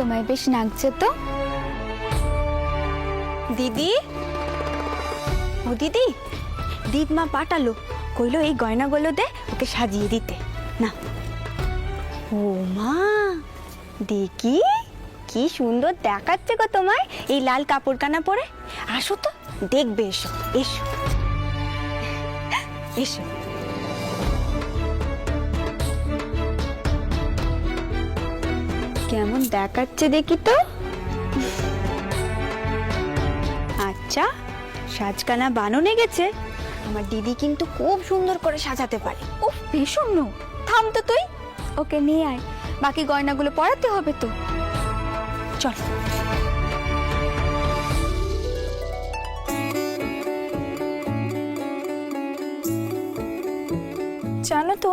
তোমায় বেশ নাচছে তো। দিদি, ও দিদি, দিদ মা পাঠালো, কইলো এই গয়নাগুলো দে ওকে সাজিয়ে দিতে না। ও মা, দেখি কি সুন্দর দেখাচ্ছে গো তোমায় এই লাল কাপড় কানা পরে। আসো তো দেখবে, এসো এসো এসো। কেমন দেখাচ্ছে দেখি তো। আচ্ছা, সাজকানা বানানো গেছে। আমার দিদি কিন্তু খুব সুন্দর করে সাজাতে পারে। উফ, ভীষণ থাম তো তুই, ওকে নিয়ে আয়, বাকি গয়নাগুলো পরাতে হবে তো। চল। জানো তো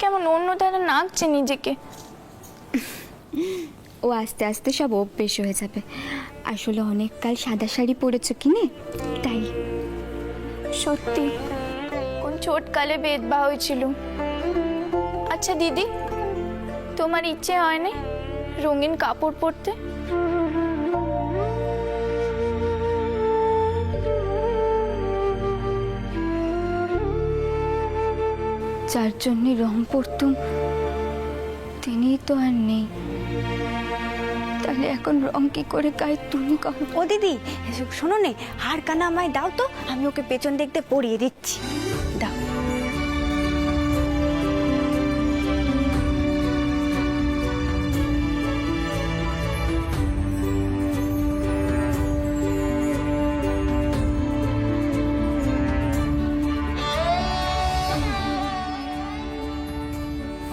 কেমন অন্য ধারা নাচছে নিজেকে। ও আস্তে আস্তে সব অভ্যেস হয়ে যাবে। আসলে অনেক কাল সাদা শাড়ি পরেছো কিনে, তাই। সত্যি কোন ছোটকালে বেদবা হয়েছিল। আচ্ছা দিদি, তোমার ইচ্ছে হয় না রঙিন কাপড় পরতে? যার জন্য রং পরতুম তিনি তো আর নেই, তাহলে এখন রং কি করে গায়ে তুমি কর। ও দিদি, শোনো নে, হার কানা আমায় দাও তো, আমি ওকে পেছন দেখতে পরিয়ে দিচ্ছি। দাও।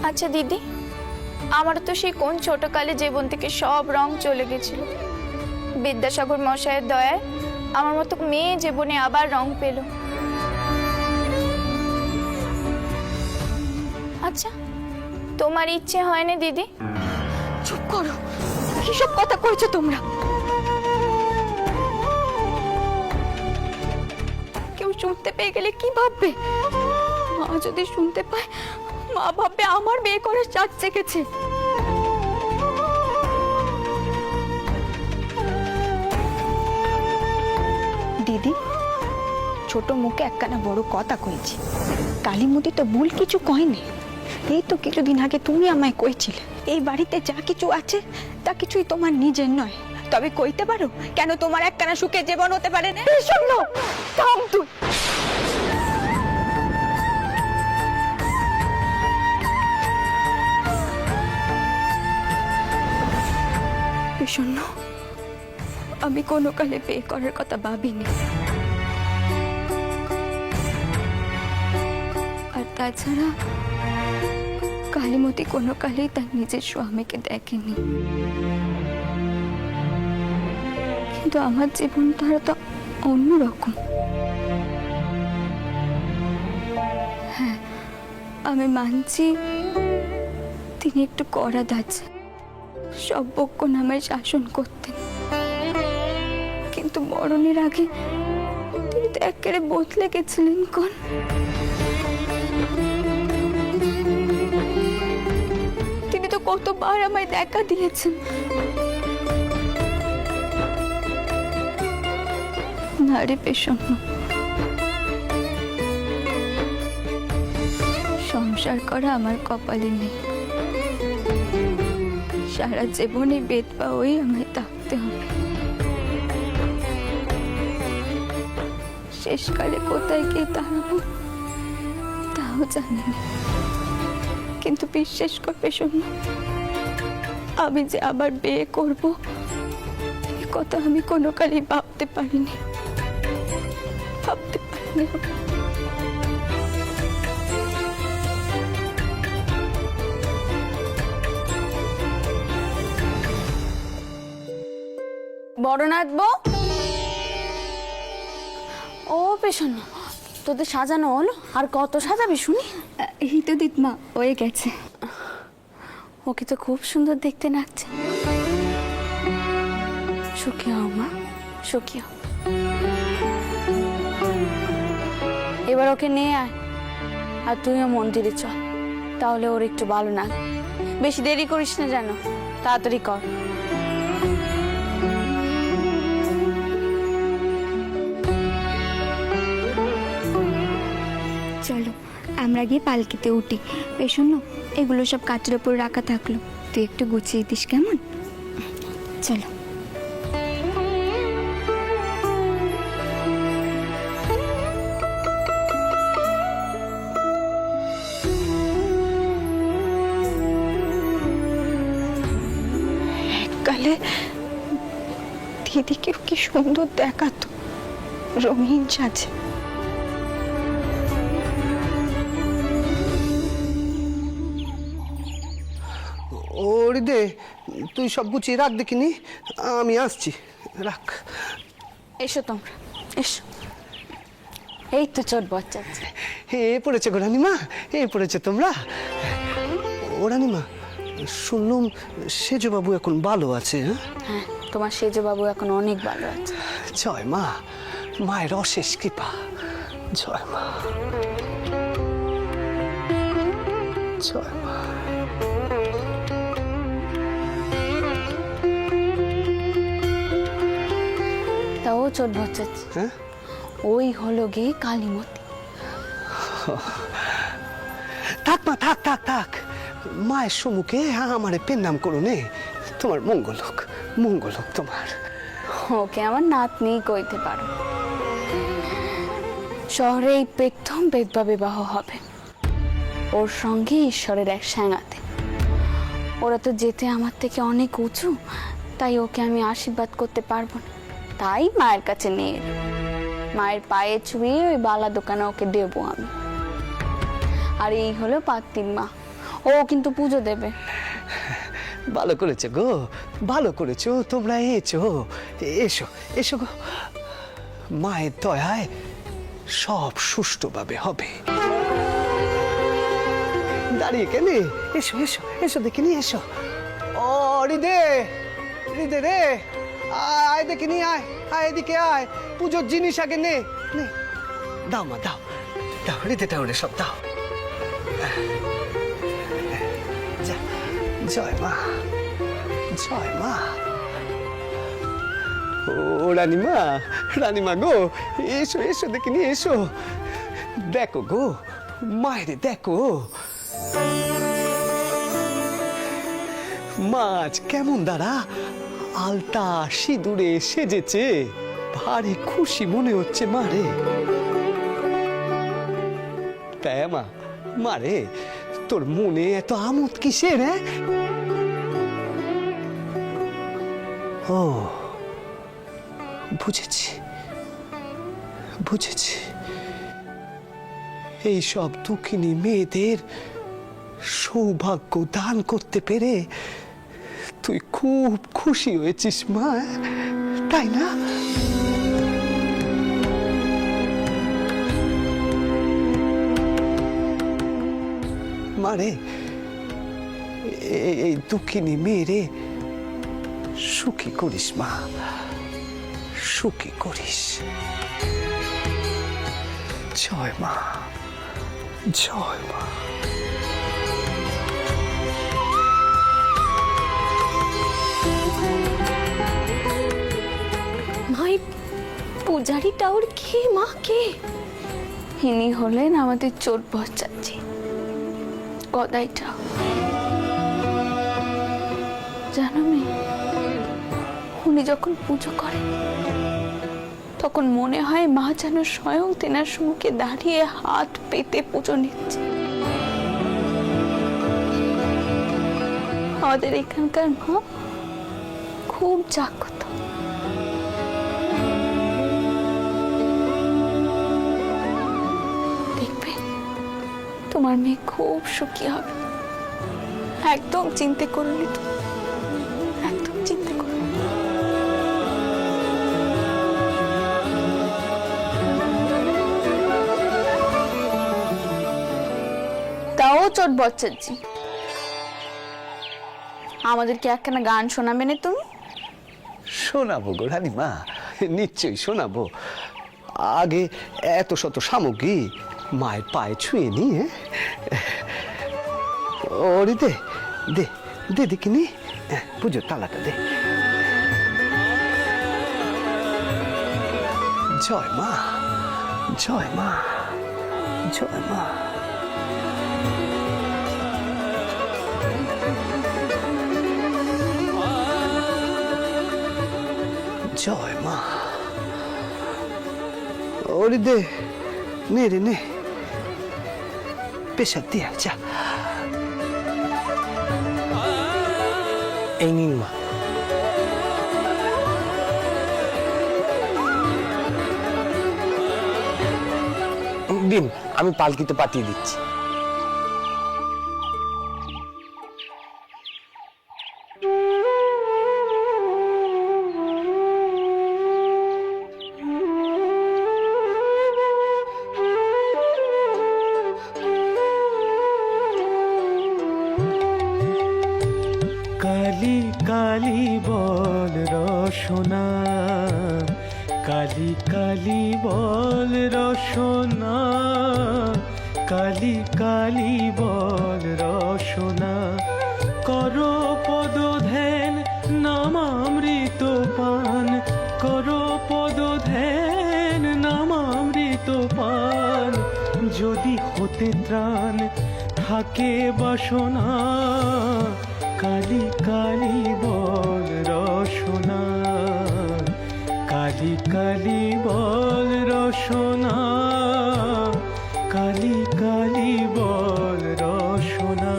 আচ্ছা দিদি, আমার তো সেই কোন ছোটকালে জীবন থেকে সব রং চলে গেছিল। বিদ্যাসাগর মশাইয়ের দয়ায় আমার মতো মেয়ে জীবনে আবার রং পেল। আচ্ছা, তোমার ইচ্ছে হয় না দিদি? চুপ করো, কি সব কথা কইছো তোমরা? কেউ শুনতে পেয়ে গেলে কি ভাববে? মা যদি শুনতে পায়, মা ভাববে আমার বিয়ে করে চাঁদ জেগেছে। দিদি, ছোট মুখে একখানা বড় কথা কইছি। কালীমতি তো ভুল কিছু কয়নি। এই তো কিছুদিন আগে তুমি আমায় কইছিলে এই বাড়িতে যা কিছু আছে তা কিছুই তোমার নিজের নয়। তবে কইতে পারো কেন তোমার একখানা সুখে জীবন হতে পারে না? শোনো, থাম তুই। শোন, আমি কোনো কালে বিয়ে করার কথা ভাবিনি। আর তাছাড়া কালীমতি কোনো কালেই তার নিজের স্বামীকে দেখেনি। কিন্তু আমার জীবন তারা তো অন্যরকম। হ্যাঁ, আমি মানছি তিনি একটু কড়া ধাঁচে সব বক্য নামে শাসন করতেন, কিন্তু মরণের আগে তিনি তো একেবারে বদলে গেছিলেন। কোন তিনি তো কতবার আমায় দেখা দিয়েছেন। নারী পেশন সংসার করা আমার কপালে নেই। সারা জীবনে বেদবা হয়ে আমায় থাকতে হবে। শেষকালে কোথায় গিয়ে দাঁড়াবো তাও জানি না। কিন্তু বিশ্বাস করবে শোনো, আমি যে আবার বিয়ে করব এ কথা আমি কোনো কালেই ভাবতে পারিনি। বড় নাচবো? ও পেছন, তোদের সাজানো হলো? আর কত সাজাবি শুনি? এই তো দিতমা হয়ে গেছে। ওকে তো খুব সুন্দর দেখতে নাচছে। সুখী হও মা, সুখী হও। এবার ওকে নিয়ে আয়, আর তুইও মন্দিরে চল, তাহলে ওর একটু ভালো না। বেশি দেরি করিস না যেন। তাড়াতাড়ি কর। চলো আমরা গিয়ে পালকিতে উঠি। শোনো, এগুলো সব কাঠের ওপর রাখা থাকলো, তুই একটু গুছিয়ে দিস, কেমন? চলো। এককালে দিদিকে কি সুন্দর দেখাতো রঙিন সাজে। ওরে দে, তুই সব গুছিয়ে রাখ দেখিনি, আমি আসছি, রাখ। এসো তোমরা, এসো। এই তো চোট বচ্চাচ্ছে। এ পড়েছে গো রানীমা, এ পড়েছে তোমরা। ও রানীমা, শুনলাম সেজবাবু এখন ভালো আছে। হ্যাঁ, তোমার সেজো বাবু এখন অনেক ভালো আছে। জয় মা, মায়ের অশেষ কৃপা। জয় মা, জয় মা। তাও চোট বচ্চাচ্ছে। হ্যাঁ, ওই হলো গিয়ে কালীমতি। থাক মা, থাক থাক থাক, মায়ের সম্মুখে আমারে পেন নাম করো নে। তোমার মঙ্গল হোক, মঙ্গল হোক তোমার। ওকে আমার নাতনি কইতে পারো। শহরে এই প্রথম বেদবা বিবাহ হবে, ওর সঙ্গে ঈশ্বরের এক সাঙ্গাতে। ওরা তো যেতে আমার থেকে অনেক উঁচু, তাই ওকে আমি আশীর্বাদ করতে পারবো না, তাই মায়ের কাছে নিয়ে এলো। মায়ের পায়ে ছুঁয়ে ওই বালা দোকানে ওকে দেবো আমি। আর এই হলো পাত্তির মা, ও কিন্তু পুজো দেবে। ভালো করেছো গো, ভালো করেছো তোমরা, এসো এসো গো। মায়ের দয়ায় সব সুষ্ঠুভাবে হবে। দাঁড়িয়ে কেনে, এসো এসো এসো দেখিনি, এসো। ও হৃদে, হৃদে রে, আয় দেখিনি, আয় আয়, এদিকে আয়, পুজোর জিনিস আগে নে নে। দাও মা, দাও দাও, হৃদেটা ওরে সব দাও। যা, জয় মা, জয় মা। ও রানীমা, রানীমা গো, এসো এসো দেখিনি, এসো। দেখো গো, মায়ের দেখো, মাছ কেমন দাঁড়া আলতা সিঁদুরে সেজেছে, ভারী খুশি মনে হচ্ছে মারে। তাই মা, মারে তোর মনে এত আমোদ কিসের? ও বুঝেছি, বুঝেছি, এই সব দুঃখিনী মেয়েদের সৌভাগ্য দান করতে পেরে তুই খুব খুশি হয়েছিস মা, তাই না? মারে, এই দুঃখিনী মেয়েরে সুখী করিস মা, সুখী করিস। জয় মা, জয় মা। মাই পূজারিটা ওর কে? মা কে? ইনি হলেন আমাদের চোট বচ্চাচ্ছি, গদাইটা। জানো মেয়ে, উনি যখন পুজো করেন তখন মনে হয় মা যেন স্বয়ং তেনার সম্মুখে দাঁড়িয়ে হাত পেতে পুজো নিচ্ছে। আমাদের এখানকার মা খুব জাগ্রত। দেখবে তোমার মেয়ে খুব সুখী হবে। একদম চিন্তা করোনি তো, একদম চিন্তা করো। তাও চোট বচ্চাচ্ছি, আমাদেরকে একখানা গান শোনাবে না তুমি? শোনাবো গো রানীমা, নিশ্চয়ই শোনাবো। আগে এত শত সামগ্রী মায়ের পায়ে ছুঁয়ে নিয়ে। ওরে দে দে দে দেখিনি, পুজোর তালাটা দে। জয় মা, জয় মা, জয় মা। জয় মা। ওরে দে, নে রে নে, পেশা দিয়ে যা। এই নিন মা। দিন, আমি পালকিতে পাঠিয়ে দিচ্ছি। কালি কালি বল রসনা, কালি কালি বল রসনা, কালি কালি বল রসনা। কর পদ ধ্যান নামামৃত পান, কর পদ ধ্যান নামামৃত পান। যদি হতে ত্রাণ থাকে বাসনা, কালি কালি বল রসনা, কালি কালি বল রসনা, কালি কালি বল রসনা।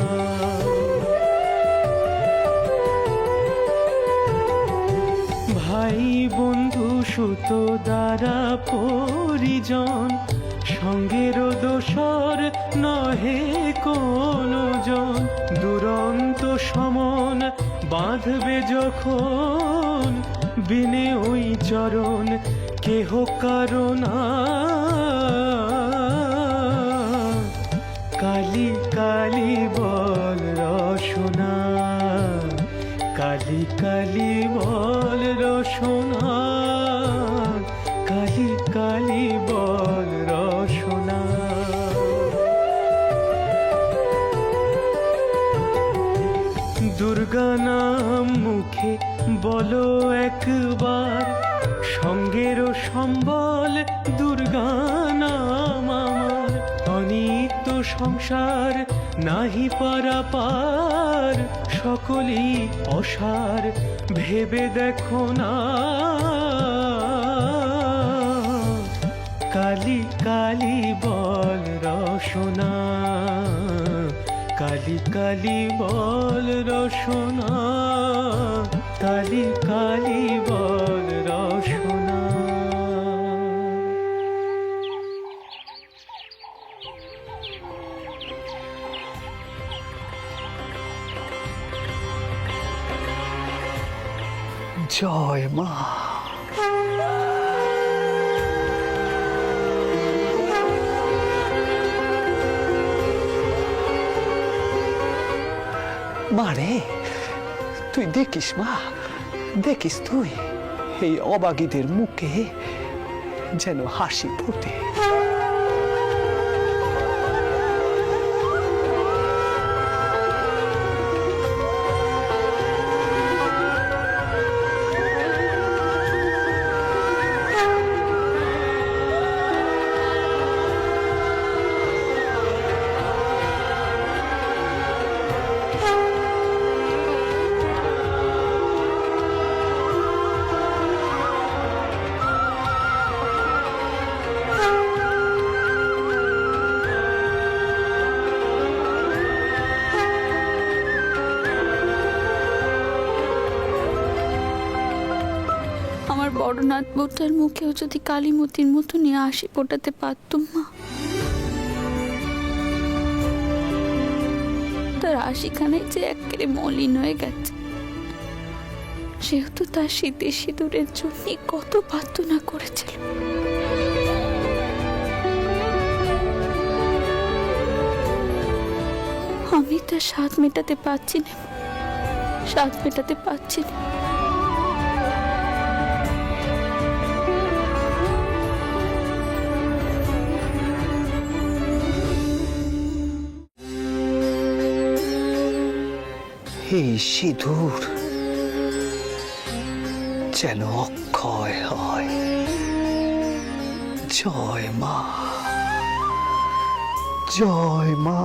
ভাই বন্ধু সুত দ্বারা পরিজন, সঙ্গের দোসর নহে কোনো জন। দুরন্ত সমন বাঁধবে যখন, বিনে ওই চরণ কেহ কারণা। কালি কালি বল রসনা, কালি কালি বল রসনা, কালি কালি বল রসনা। দুর্গা নাম মুখে বলো একবার, সঙ্গের সম্বল দুর্গা নাম আমার। অনিত্য সংসার নাহি পারাপার, সকলই অসার ভেবে দেখো না। কালি কালি বল রসনা, কালি কালি বল রসনা, কালি কালি বল রসনা। জয় মা। মা রে, তুই দেখিস মা, দেখিস তুই এই অবাগীদের মুখে যেন হাসি ফোটে। আমার বড়নাথ বোটার মুখেও যদি কালীমতির মতো নিয়ে হাসি ফোটাতে পারতুম মা, তার হাসিখানায় যে একেবারে মলিন হয়ে গেছে। সেহেতু তার শীতে সিঁদুরের জন্য কত প্রার্থনা করেছিল। আমি তার স্বাদ মেটাতে পারছি না, স্বাদ মেটাতে পারছি না। এই সিঁদুর যেন অক্ষয় হয়। জয় মা, জয় মা।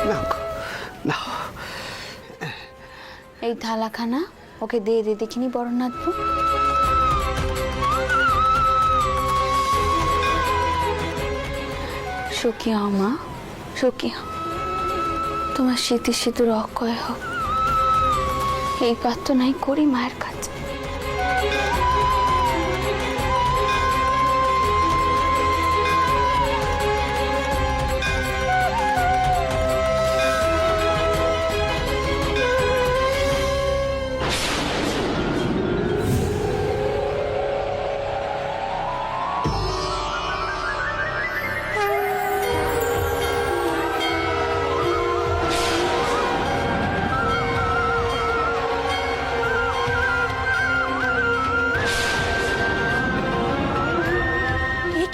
নাও গো, নাও। এই থালাখানা ওকে দিয়ে দিয়ে দেখিনি বড় নাতবু। সুখী হও মা, সুখী হও। তোমার স্মৃতি সিঁদুর অক্ষয় হোক, এই প্রার্থনাই করি মায়ের কাছে।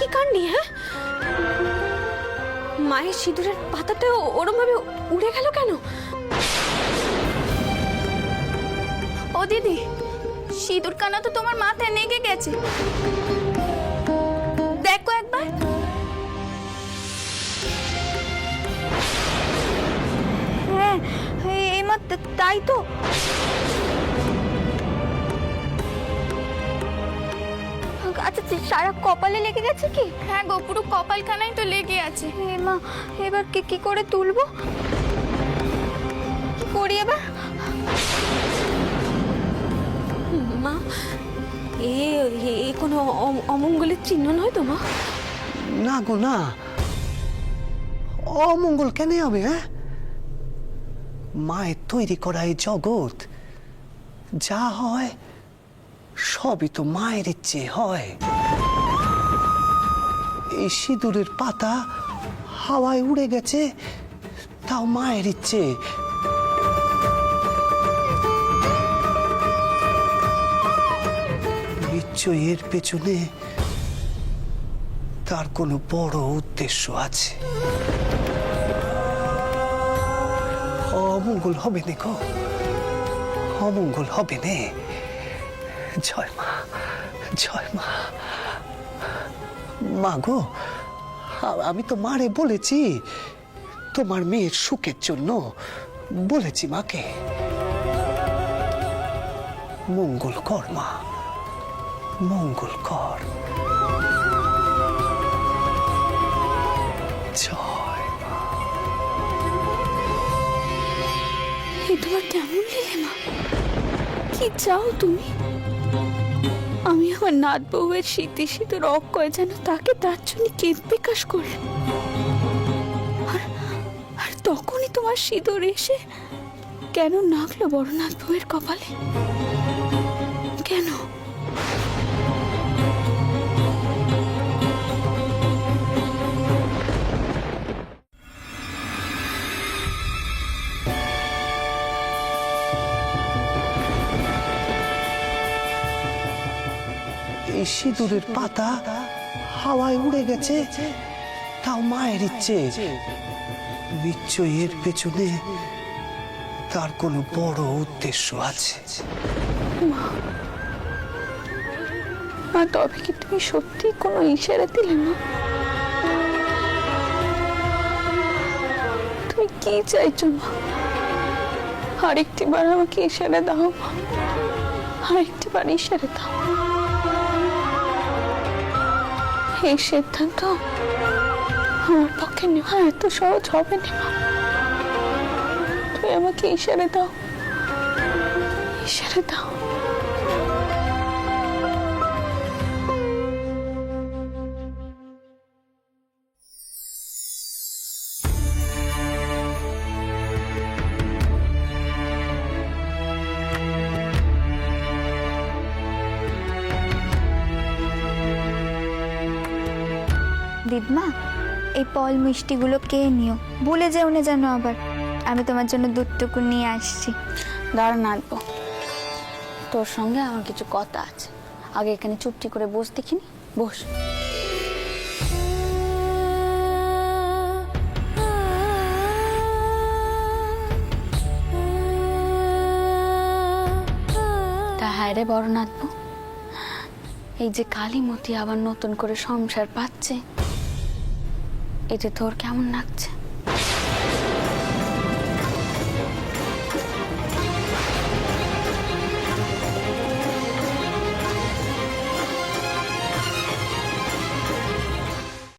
কি কাণ্ডি, হ্যাঁ? মায়ের সিঁদুরের পাতাটা ওরম ভাবে উড়ে গেল কেন? ও দিদি, সিঁদুর কানা তো তোমার মাথায় লেগে গেছে, দেখো একবার। হ্যাঁ, এই মা, তাই তো। আচ্ছা, সারা কপালে লেগে গেছে কি? হ্যাঁ গো, পুরো কপালখানাই তো লেগে আছে। মা, এবার কি করে তুলবো? কি করি এবার? মা, এ কোনো অমঙ্গলের চিহ্ন নয় তো মা? না গো, না। অমঙ্গল কেন হবে? হ্যাঁ, মায়ের তৈরি করা এই জগৎ যা হয় সবই তো মায়ের ইচ্ছে হয়। এই সিঁদুরের পাতা হাওয়ায় উড়ে গেছে, তাও মায়ের ইচ্ছে। নিশ্চয়ই এর পেছনে তার কোনো বড় উদ্দেশ্য আছে। অমঙ্গল হবে না গো, অমঙ্গল হবে না। জয় মা, জয় মা। মা গো, আমি তো মারে বলেছি তোমার মেয়ের সুখের জন্য, বলেছি মাকে। মঙ্গল কর মা, মঙ্গল কর। জয় মা। এ তোমার কেমন লেগে মা? কি চাও তুমি? আমি আমার নাত বউয়ের স্মৃতি সিঁদুর অক্ষয় যেন তাকে তার জন্য কেঁদ বিকাশ করল, আর তখনই তোমার সিঁদুর এসে কেন নাগলো বড় নাত বউয়ের কপালে? কেন? এই সিঁদুরের পাতা হাওয়ায় উড়ে গেছে, তাও মায়ের ইচ্ছে। নিশ্চয়ই এর পেছনে তার কোনো বড় উদ্দেশ্য আছে। মা, তবে কি তুমি সত্যি কোনো ইশারা দিলে না? তুমি কি চাইছো মা? আরেকটিবার আমাকে ইশারা দাও মা, আরেকটিবার ইশারা দাও। এই সিদ্ধান্ত আমার পক্ষে নেওয়া এত সহজ হবে না মা। তুমি আমাকে ইশারা দাও, ইশারা দাও। দিদমা, এই ফল মিষ্টিগুলো কে নিও, ভুলে যেও না যেন আবার। আমি তোমার জন্য দুধটুকু নিয়ে আসছি। দাঁড়া নাতবো, তোর সঙ্গে আমার কিছু কথা আছে। আগে এখানে চুপটি করে বস দেখিনি, বস। তা হ্যাঁ রে বড় নাতবু, এই যে কালীমতি আবার নতুন করে সংসার পাচ্ছে, এতে তোর কেমন লাগছে?